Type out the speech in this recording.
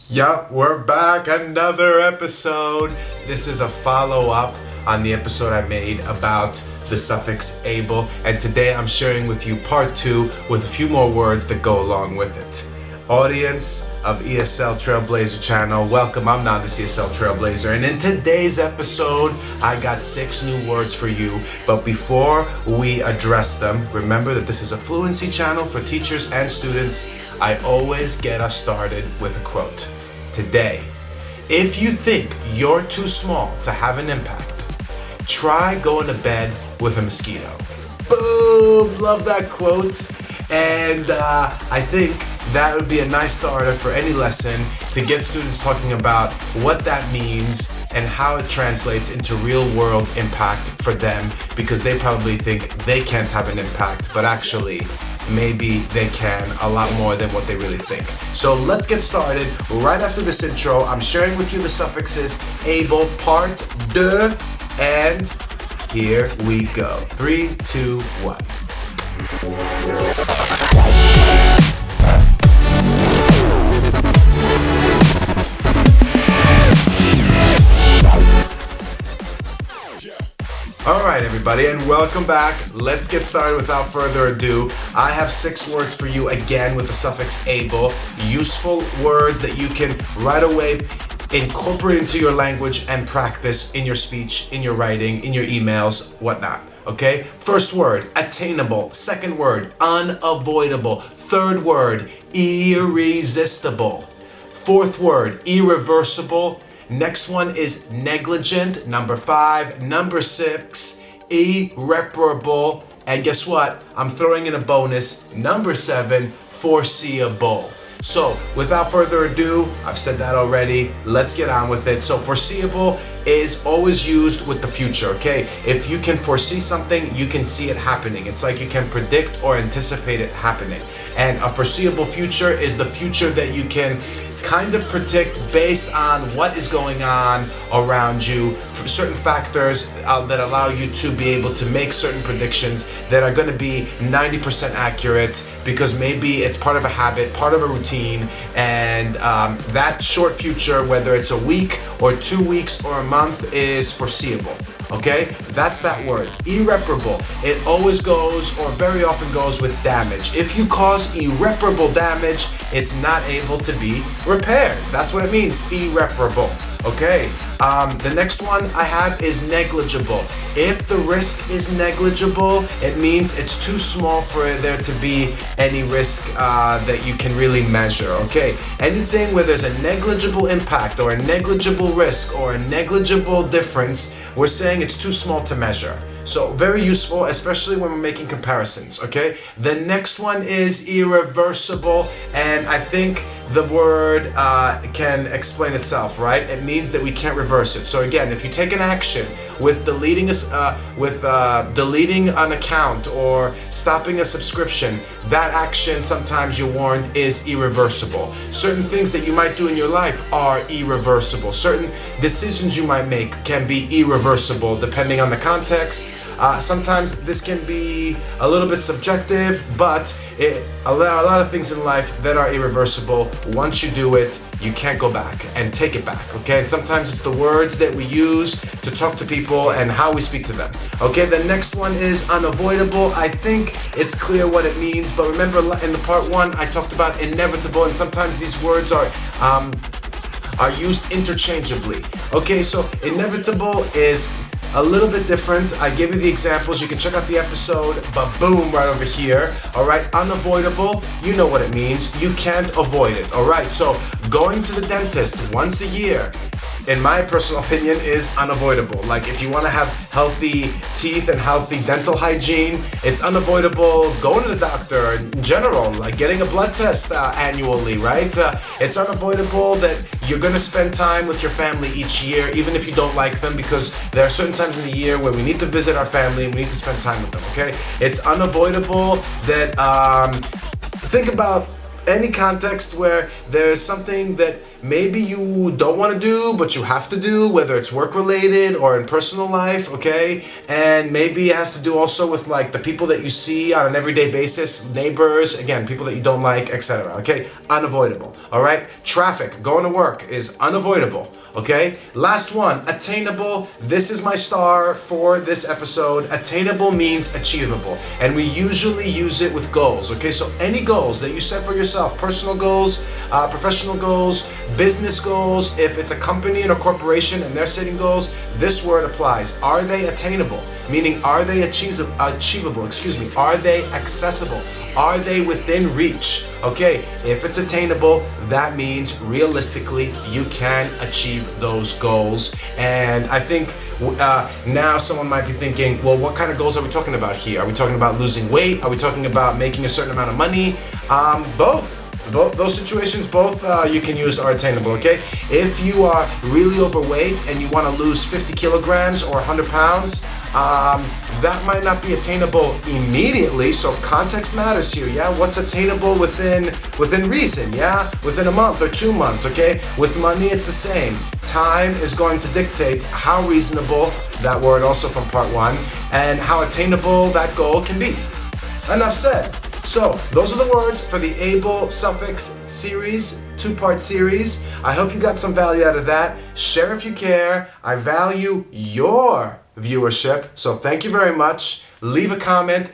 Yup, we're back, another episode. This is a follow-up on the episode I made about the suffix able, and today I'm sharing with you part 2 with a few more words that go along with it. Audience of ESL Trailblazer channel, welcome. I'm now this ESL Trailblazer, and in today's episode I got 6 new words for you. But before we address them, remember that this is a fluency channel for teachers and students. I always get us started with a quote. Today, if you think you're too small to have an impact, try going to bed with a mosquito. Boom! Love that quote. And I think that would be a nice starter for any lesson to get students talking about what that means and how it translates into real world impact for them, because they probably think they can't have an impact, but actually maybe they can a lot more than what they really think. So let's get started. Right after this intro, I'm sharing with you the suffixes able, part, de, and here we go. 3, 2, 1. Alright everybody, and welcome back. Let's get started without further ado. I have 6 words for you again with the suffix able. Useful words that you can right away incorporate into your language and practice in your speech, in your writing, in your emails, whatnot. Okay? First word, attainable. Second word, unavoidable. Third word, irresistible. Fourth word, irreversible. Next one is negligent, number 5. Number 6, irreparable. And guess what? I'm throwing in a bonus, number 7, foreseeable. So without further ado, I've said that already, let's get on with it. So foreseeable is always used with the future, okay? If you can foresee something, you can see it happening. It's like you can predict or anticipate it happening. And a foreseeable future is the future that you can kind of predict based on what is going on around you, for certain factors that allow you to be able to make certain predictions that are going to be 90% accurate, because maybe it's part of a habit, part of a routine, and that short future, whether it's a week or 2 weeks or a month, is foreseeable. Okay, that's that word. Irreparable. It always goes, or very often goes, with damage. If you cause irreparable damage, it's not able to be repaired. That's what it means, irreparable. Okay, the next one I have is negligible. If the risk is negligible, it means it's too small for there to be any risk that you can really measure. Okay, anything where there's a negligible impact or a negligible risk or a negligible difference, we're saying it's too small to measure. So very useful, especially when we're making comparisons, okay? The next one is irreversible, and I think the word can explain itself, right? It means that we can't reverse it. So again, if you take an action with deleting an account or stopping a subscription, that action, sometimes you're warned, is irreversible. Certain things that you might do in your life are irreversible. Certain decisions you might make can be irreversible depending on the context. Sometimes this can be a little bit subjective, but there are a lot of things in life that are irreversible. Once you do it, you can't go back and take it back, okay? And sometimes it's the words that we use to talk to people and how we speak to them. Okay, the next one is unavoidable. I think it's clear what it means, but remember in the part 1, I talked about inevitable, and sometimes these words are used interchangeably. Okay, so inevitable is a little bit different. I gave you the examples. You can check out the episode, but boom, right over here. All right, unavoidable, you know what it means. You can't avoid it. All right, so going to the dentist once a year, in my personal opinion, is unavoidable. Like if you want to have healthy teeth and healthy dental hygiene, it's unavoidable going to the doctor in general, like getting a blood test annually, right? It's unavoidable that you're going to spend time with your family each year, even if you don't like them, because there are certain times in the year where we need to visit our family and we need to spend time with them, okay? It's unavoidable that, think about any context where there's something that maybe you don't want to do, but you have to do, whether it's work related or in personal life, okay? And maybe it has to do also with like the people that you see on an everyday basis, neighbors, again, people that you don't like, etc. Okay? Unavoidable. All right? Traffic, going to work is unavoidable. Okay? Last one, attainable. This is my star for this episode. Attainable means achievable. And we usually use it with goals. Okay? So any goals that you set for yourself, personal goals, professional goals, business goals, if it's a company and a corporation and they're setting goals, this word applies. Are they attainable? Meaning, are they achievable? Are they accessible? Are they within reach? Okay, if it's attainable, that means realistically you can achieve those goals. And I think now someone might be thinking, well, what kind of goals are we talking about here? Are we talking about losing weight? Are we talking about making a certain amount of money? Both. Those situations, both you can use are attainable, okay? If you are really overweight and you want to lose 50 kilograms or 100 pounds, that might not be attainable immediately, so context matters here, yeah? What's attainable within reason, yeah? Within a month or 2 months, okay? With money, it's the same. Time is going to dictate how reasonable, that word also from part 1, and how attainable that goal can be. Enough said. So, those are the words for the Able Suffix series, 2-part series. I hope you got some value out of that. Share if you care. I value your viewership, so thank you very much. Leave a comment.